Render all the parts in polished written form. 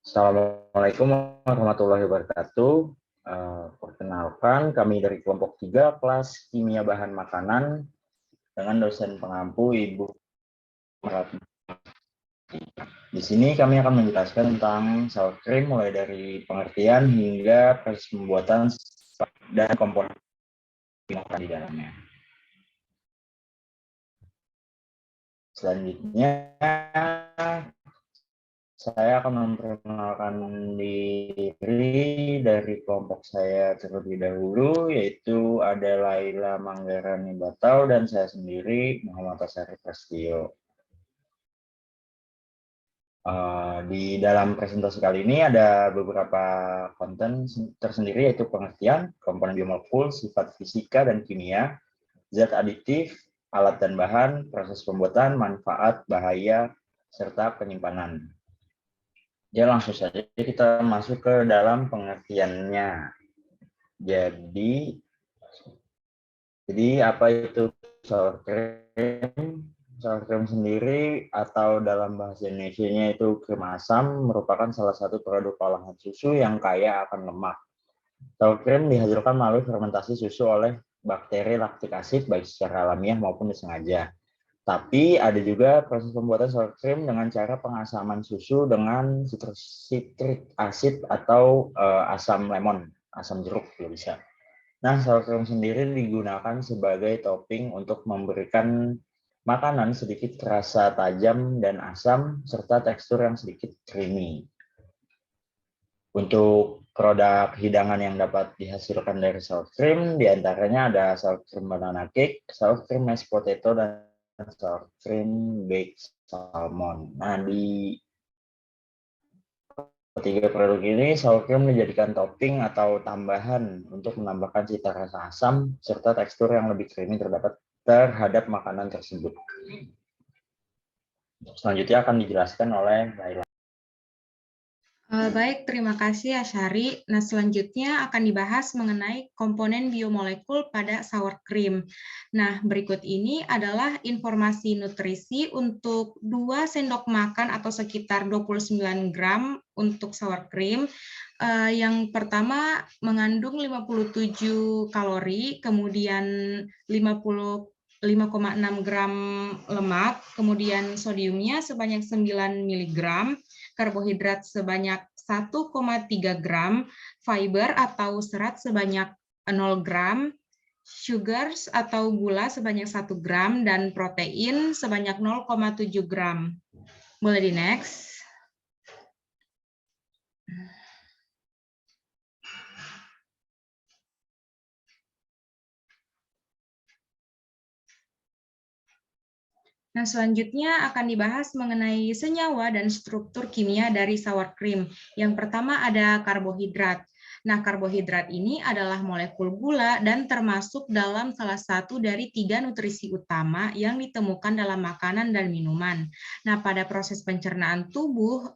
Assalamualaikum warahmatullahi wabarakatuh. Perkenalkan, kami dari kelompok 3 kelas Kimia Bahan Makanan dengan dosen pengampu Ibu Meratma. Di sini kami akan menjelaskan tentang sour cream mulai dari pengertian hingga proses pembuatan dan komponen di dalamnya. Selanjutnya, saya akan memperkenalkan diri dari kelompok saya terlebih dahulu, yaitu ada Laila Manggarani Batau dan saya sendiri, Muhammad Tasari Prastio. Di dalam presentasi kali ini ada beberapa konten tersendiri, yaitu pengertian, komponen biomolekul, sifat fisika dan kimia, zat aditif, alat dan bahan, proses pembuatan, manfaat, bahaya, serta penyimpanan. Ya, langsung saja kita masuk ke dalam pengertiannya. Jadi apa itu sour cream? Sour cream sendiri atau dalam bahasa Indonesianya itu krim asam merupakan salah satu produk olahan susu yang kaya akan lemak. Sour cream dihasilkan melalui fermentasi susu oleh bakteri laktik asid baik secara alamiah maupun disengaja. Tapi ada juga proses pembuatan sour cream dengan cara pengasaman susu dengan citric acid atau asam lemon, asam jeruk juga bisa. Nah, sour cream sendiri digunakan sebagai topping untuk memberikan makanan sedikit rasa tajam dan asam serta tekstur yang sedikit creamy. Untuk produk hidangan yang dapat dihasilkan dari sour cream, diantaranya ada sour cream banana cake, sour cream mashed potato, dan sour cream baked salmon. Nah, di ketiga produk ini, sour cream dijadikan topping atau tambahan untuk menambahkan cita rasa asam serta tekstur yang lebih creamy terhadap makanan tersebut. Selanjutnya akan dijelaskan oleh Laila. Baik, terima kasih Asyari. Nah, selanjutnya akan dibahas mengenai komponen biomolekul pada sour cream. Nah, berikut ini adalah informasi nutrisi untuk 2 sendok makan atau sekitar 29 gram untuk sour cream. Yang pertama mengandung 57 kalori, kemudian 5,6 gram lemak, kemudian sodiumnya sebanyak 9 mg, karbohidrat sebanyak 1,3 gram, fiber atau serat sebanyak 0 gram, sugars atau gula sebanyak 1 gram, dan protein sebanyak 0,7 gram. Boleh di next. Nah, selanjutnya akan dibahas mengenai senyawa dan struktur kimia dari sour cream. Yang pertama ada karbohidrat. Nah, karbohidrat ini adalah molekul gula dan termasuk dalam salah satu dari 3 nutrisi utama yang ditemukan dalam makanan dan minuman. Nah, pada proses pencernaan tubuh,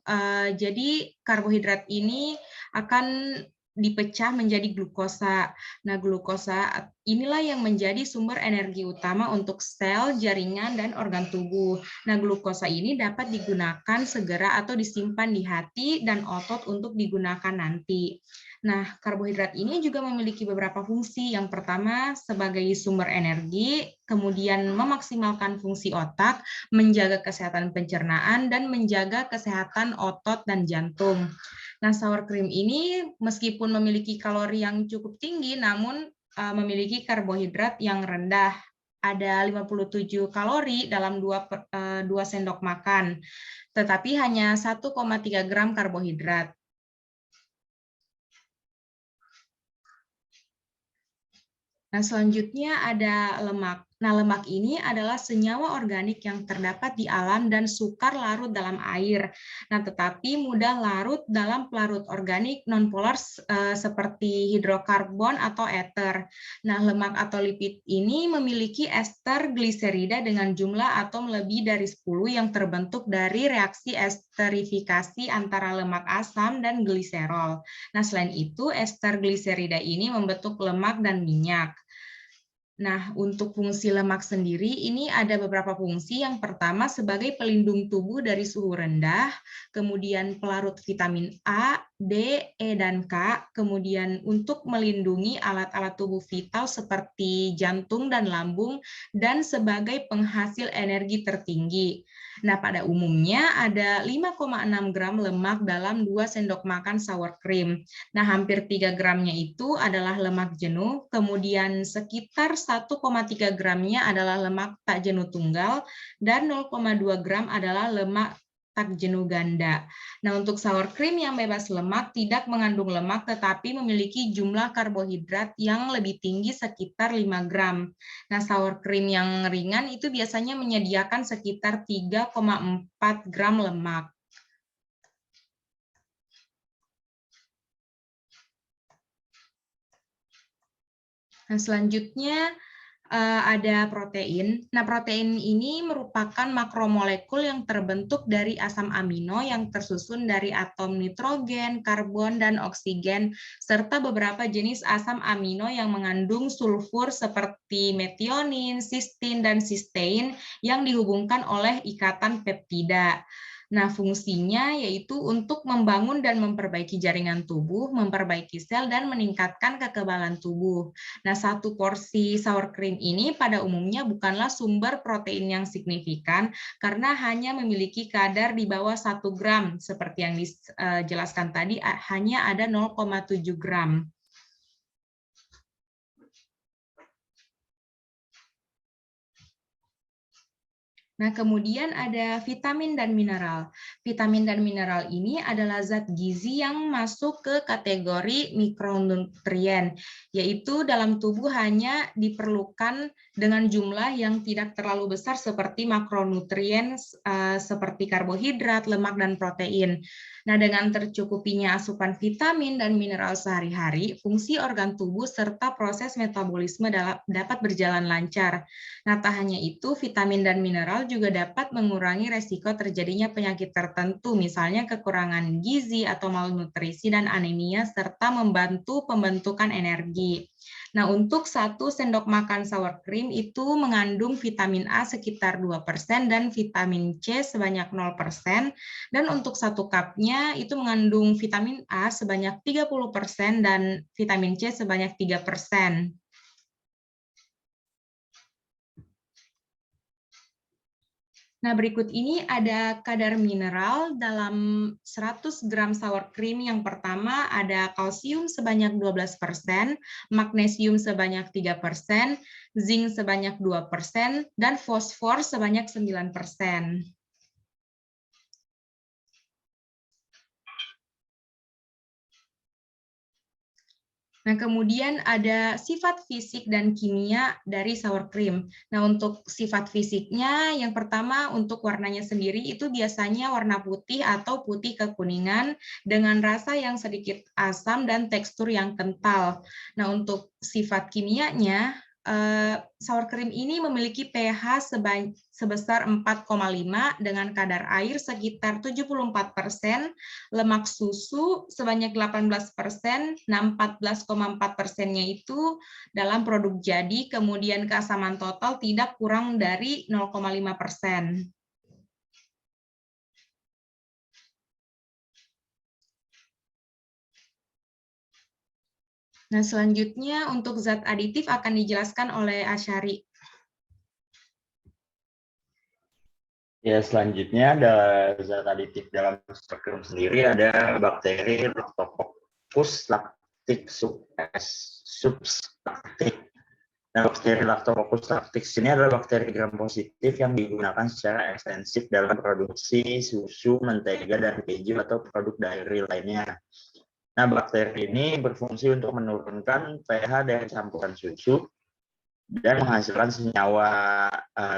jadi karbohidrat ini akan dipecah menjadi glukosa. Nah, glukosa inilah yang menjadi sumber energi utama untuk sel, jaringan, dan organ tubuh. Nah, glukosa ini dapat digunakan segera atau disimpan di hati dan otot untuk digunakan nanti. Nah, karbohidrat ini juga memiliki beberapa fungsi. Yang pertama, sebagai sumber energi, kemudian memaksimalkan fungsi otak, menjaga kesehatan pencernaan, dan menjaga kesehatan otot dan jantung. Nah, sour cream ini meskipun memiliki kalori yang cukup tinggi, namun memiliki karbohidrat yang rendah. Ada 57 kalori dalam 2 sendok makan, tetapi hanya 1,3 gram karbohidrat. Nah, selanjutnya ada lemak. Nah, lemak ini adalah senyawa organik yang terdapat di alam dan sukar larut dalam air. Nah, tetapi mudah larut dalam pelarut organik nonpolar seperti hidrokarbon atau ether. Nah, lemak atau lipid ini memiliki ester gliserida dengan jumlah atom lebih dari 10 yang terbentuk dari reaksi esterifikasi antara lemak asam dan gliserol. Nah, selain itu, ester gliserida ini membentuk lemak dan minyak. Nah, untuk fungsi lemak sendiri, ini ada beberapa fungsi. Yang pertama, sebagai pelindung tubuh dari suhu rendah, kemudian pelarut vitamin A, D, E, dan K, kemudian untuk melindungi alat-alat tubuh vital seperti jantung dan lambung, dan sebagai penghasil energi tertinggi. Nah, pada umumnya ada 5,6 gram lemak dalam 2 sendok makan sour cream. Nah, hampir 3 gramnya itu adalah lemak jenuh, kemudian sekitar 1,3 gramnya adalah lemak tak jenuh tunggal, dan 0,2 gram adalah lemak tak jenuh ganda. Nah, untuk sour cream yang bebas lemak tidak mengandung lemak, tetapi memiliki jumlah karbohidrat yang lebih tinggi sekitar 5 gram. Nah, sour cream yang ringan itu biasanya menyediakan sekitar 3,4 gram lemak. Nah, selanjutnya ada protein. Nah, protein ini merupakan makromolekul yang terbentuk dari asam amino yang tersusun dari atom nitrogen, karbon, dan oksigen, serta beberapa jenis asam amino yang mengandung sulfur seperti metionin, cysteine, dan cysteine yang dihubungkan oleh ikatan peptida. Nah, fungsinya yaitu untuk membangun dan memperbaiki jaringan tubuh, memperbaiki sel, dan meningkatkan kekebalan tubuh. Nah, satu porsi sour cream ini pada umumnya bukanlah sumber protein yang signifikan karena hanya memiliki kadar di bawah 1 gram, seperti yang dijelaskan tadi, hanya ada 0,7 gram. Nah, kemudian ada vitamin dan mineral. Vitamin dan mineral ini adalah zat gizi yang masuk ke kategori mikronutrien, yaitu dalam tubuh hanya diperlukan dengan jumlah yang tidak terlalu besar seperti makronutrien seperti karbohidrat, lemak, dan protein. Nah, dengan tercukupinya asupan vitamin dan mineral sehari-hari, fungsi organ tubuh serta proses metabolisme dapat berjalan lancar. Nah, tak hanya itu, vitamin dan mineral juga dapat mengurangi resiko terjadinya penyakit tertentu, misalnya kekurangan gizi atau malnutrisi dan anemia, serta membantu pembentukan energi. Nah, untuk 1 sendok makan sour cream itu mengandung vitamin A sekitar 2% dan vitamin C sebanyak 0%, dan untuk 1 cupnya itu mengandung vitamin A sebanyak 30% dan vitamin C sebanyak 3%. Nah, berikut ini ada kadar mineral dalam 100 gram sour cream. Yang pertama ada kalsium sebanyak 12%, magnesium sebanyak 3%, zinc sebanyak 2%, dan fosfor sebanyak 9%. Nah, kemudian ada sifat fisik dan kimia dari sour cream. Nah, untuk sifat fisiknya, yang pertama untuk warnanya sendiri itu biasanya warna putih atau putih kekuningan dengan rasa yang sedikit asam dan tekstur yang kental. Nah, untuk sifat kimianya, sour cream ini memiliki pH sebesar 4,5 dengan kadar air sekitar 74%, lemak susu sebanyak 18%, nah 14,4%-nya itu dalam produk jadi, kemudian keasaman total tidak kurang dari 0,5%. Nah, selanjutnya untuk zat aditif akan dijelaskan oleh Asyari. Ya, selanjutnya ada zat aditif dalam sour cream sendiri, ada bakteri Lactococcus lactis substractis. Nah, bakteri Lactococcus lactis ini adalah bakteri gram positif yang digunakan secara ekstensif dalam produksi susu, mentega, dan keju atau produk dairy lainnya. Nah, bakteri ini berfungsi untuk menurunkan pH dari campuran susu dan menghasilkan senyawa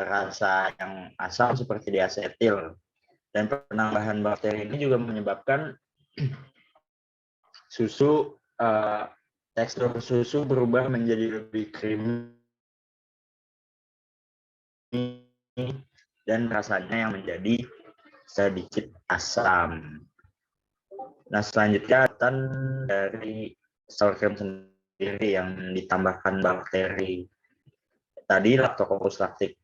rasa yang asam seperti diasetil. Dan penambahan bakteri ini juga menyebabkan susu tekstur susu berubah menjadi lebih creamy dan rasanya yang menjadi sedikit asam. Nah, selanjutnya dari sour cream sendiri yang ditambahkan bakteri. tadi Lactococcus lactic.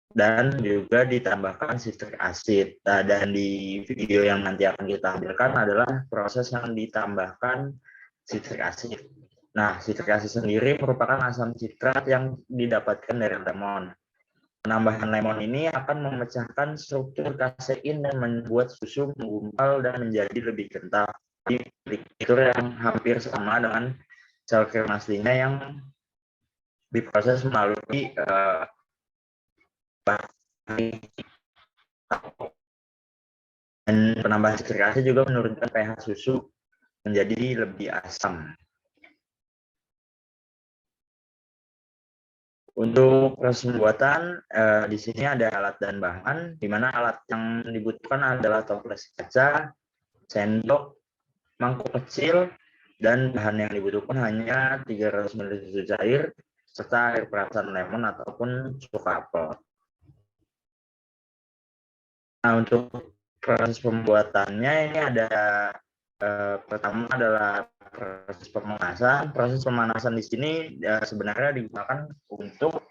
Dan juga ditambahkan citric acid. Nah, dan di video yang nanti akan kita tampilkan adalah proses yang ditambahkan citric acid. Nah, citric acid sendiri merupakan asam citrat yang didapatkan dari lemon. Penambahan lemon ini akan memecahkan struktur kasein dan membuat susu menggumpal dan menjadi lebih kental. Tekstur yang hampir sama dengan sour cream aslinya yang diproses melalui dan penambahan citric acid juga menurunkan pH susu menjadi lebih asam. Untuk proses pembuatan, di sini ada alat dan bahan, di mana alat yang dibutuhkan adalah toples kaca, sendok, mangkuk kecil, dan bahan yang dibutuhkan hanya 300 ml susu cair, serta air perasan lemon ataupun cuka apel. Nah, untuk proses pembuatannya ini ada pertama adalah proses pemanasan. Proses pemanasan di sini sebenarnya digunakan untuk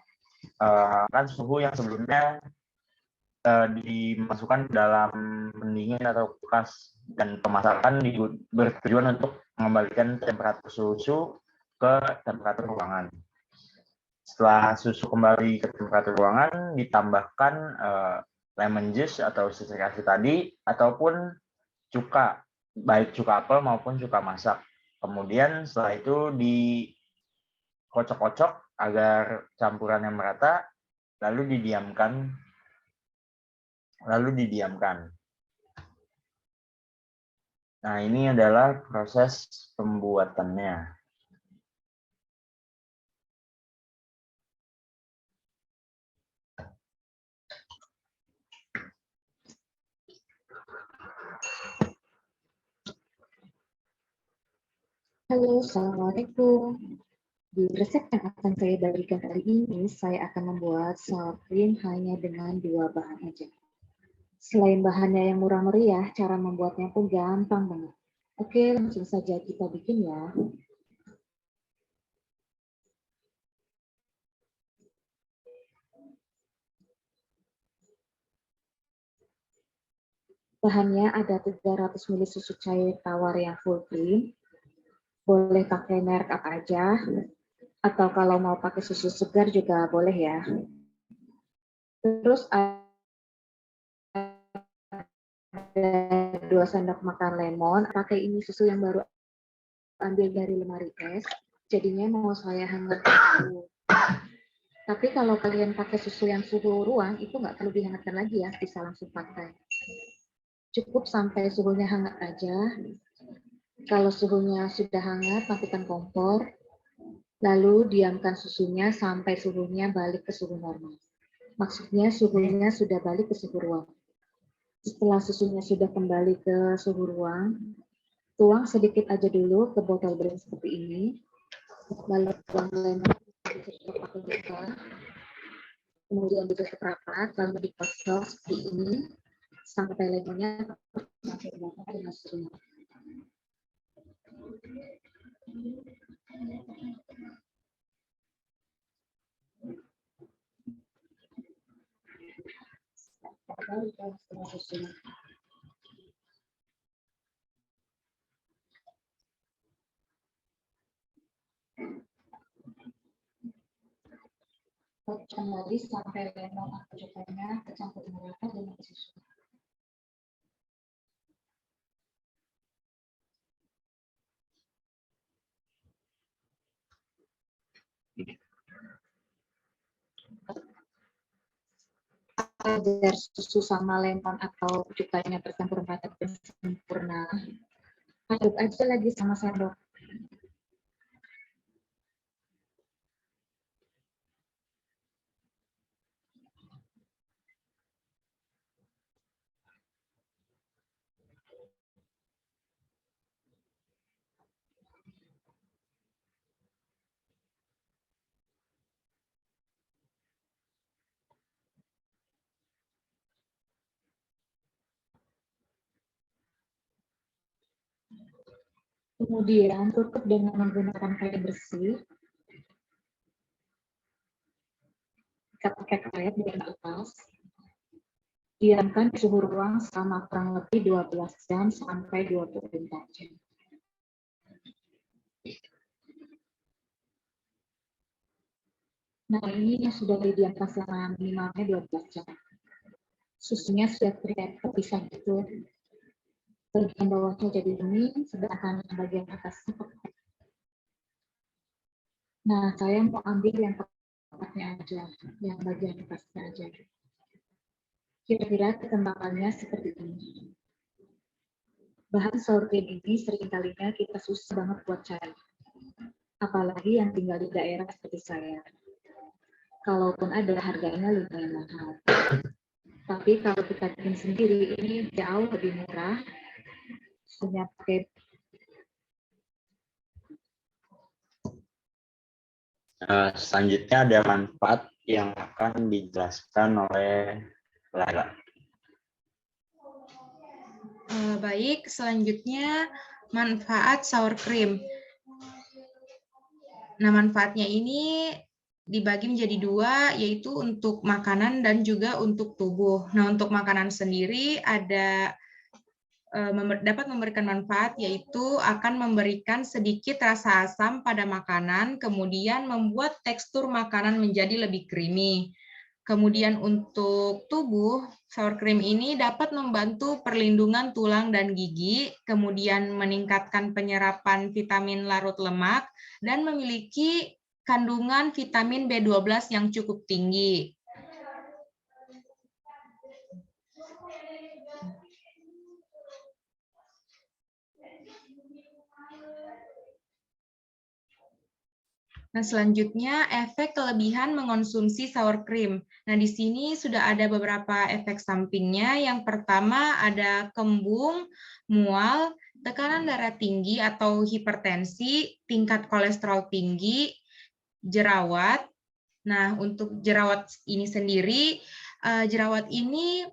kan suhu yang sebelumnya dimasukkan dalam pendingin atau kulkas, dan pemasakan bertujuan untuk mengembalikan temperatur susu ke temperatur ruangan. Setelah susu kembali ke temperatur ruangan, ditambahkan lemon juice atau citric acid tadi, ataupun cuka, baik cuka apel maupun cuka masak. Kemudian setelah itu dikocok-kocok agar campurannya merata, lalu didiamkan. Nah, ini adalah proses pembuatannya. Halo, Assalamualaikum. Di resep yang akan saya bagikan kali ini, saya akan membuat sour cream hanya dengan 2 bahan aja. Selain bahannya yang murah meriah, cara membuatnya pun gampang banget. Oke, langsung saja kita bikin ya. Bahannya ada 300 ml susu cair tawar yang full cream. Boleh pakai merek apa aja, atau kalau mau pakai susu segar juga boleh ya. Terus ada 2 sendok makan lemon. Pakai ini susu yang baru ambil dari lemari es, jadinya mau saya hangatkan dulu. Tapi kalau kalian pakai susu yang suhu ruang, itu nggak perlu dihangatkan lagi ya, bisa langsung pakai. Cukup sampai suhunya hangat aja. Kalau suhunya sudah hangat, matikan kompor, lalu diamkan susunya sampai suhunya balik ke suhu normal. Maksudnya suhunya sudah balik ke suhu ruang. Setelah susunya sudah kembali ke suhu ruang, tuang sedikit aja dulu ke botol brand seperti ini, lalu tuang lemon kemudian ditutup rapat, lalu dikosong seperti ini sampai lemonnya sampai dengan hasilnya. Kocok lagi sampai lemon atau cukanya tercampur merata dengan susu. Agar susu sama lemon atau cukanya tercampur merata dan sempurna, aduk aja lagi sama sendok. Kemudian tutup dengan menggunakan kain bersih. Kita pakai karet di atas. Diamkan di suhu ruang selama kurang lebih 12 jam sampai 24 jam. Nah, ini yang sudah didiamkan selama minimalnya 12 jam. Susunya sudah terlihat terpisah gitu. Bagian bawahnya jadi bening, sedangkan bagian atasnya pekat. Nah, saya mau ambil yang pekatnya aja, yang bagian atasnya aja. Kira-kira kekentangannya seperti ini. Bahan sour cream ini seringkalinya kita susah banget buat cari. Apalagi yang tinggal di daerah seperti saya. Kalaupun ada, harganya lumayan mahal. Tapi kalau kita bikin sendiri, ini jauh lebih murah. Punya pakai. Selanjutnya ada manfaat yang akan dijelaskan oleh Lara. Baik, selanjutnya manfaat sour cream. Nah, manfaatnya ini dibagi menjadi dua, yaitu untuk makanan dan juga untuk tubuh. Nah, untuk makanan sendiri dapat memberikan manfaat, yaitu akan memberikan sedikit rasa asam pada makanan, kemudian membuat tekstur makanan menjadi lebih creamy. Kemudian untuk tubuh, sour cream ini dapat membantu perlindungan tulang dan gigi, kemudian meningkatkan penyerapan vitamin larut lemak, dan memiliki kandungan vitamin B12 yang cukup tinggi. Nah, selanjutnya efek kelebihan mengonsumsi sour cream. Nah, di sini sudah ada beberapa efek sampingnya. Yang pertama ada kembung, mual, tekanan darah tinggi atau hipertensi, tingkat kolesterol tinggi, jerawat. Nah, untuk jerawat ini sendiri, jerawat ini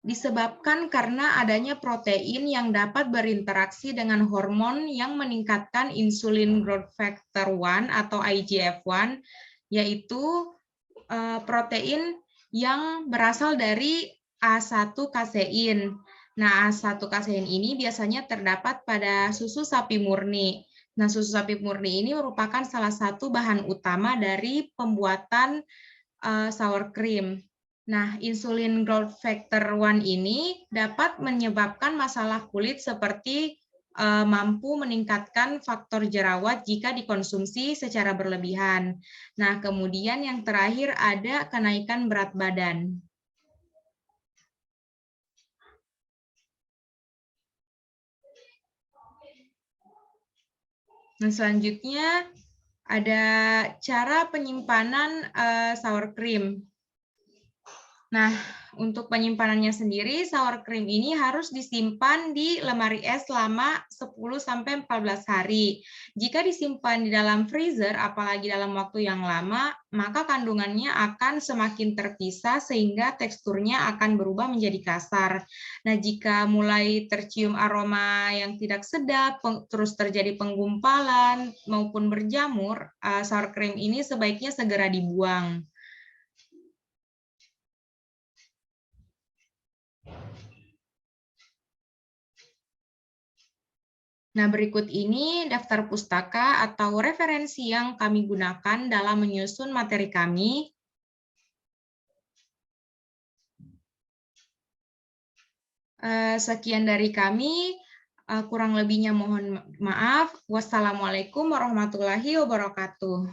disebabkan karena adanya protein yang dapat berinteraksi dengan hormon yang meningkatkan insulin growth factor 1 atau IGF-1, yaitu protein yang berasal dari A1 kasein. Nah, A1 kasein ini biasanya terdapat pada susu sapi murni. Nah, susu sapi murni ini merupakan salah satu bahan utama dari pembuatan sour cream. Nah, insulin growth factor 1 ini dapat menyebabkan masalah kulit seperti mampu meningkatkan faktor jerawat jika dikonsumsi secara berlebihan. Nah, kemudian yang terakhir ada kenaikan berat badan. Nah, selanjutnya ada cara penyimpanan sour cream. Nah, untuk penyimpanannya sendiri, sour cream ini harus disimpan di lemari es selama 10-14 hari. Jika disimpan di dalam freezer, apalagi dalam waktu yang lama, maka kandungannya akan semakin terpisah sehingga teksturnya akan berubah menjadi kasar. Nah, jika mulai tercium aroma yang tidak sedap, terus terjadi penggumpalan maupun berjamur, sour cream ini sebaiknya segera dibuang. Nah, berikut ini daftar pustaka atau referensi yang kami gunakan dalam menyusun materi kami. Sekian dari kami, kurang lebihnya mohon maaf. Wassalamualaikum warahmatullahi wabarakatuh.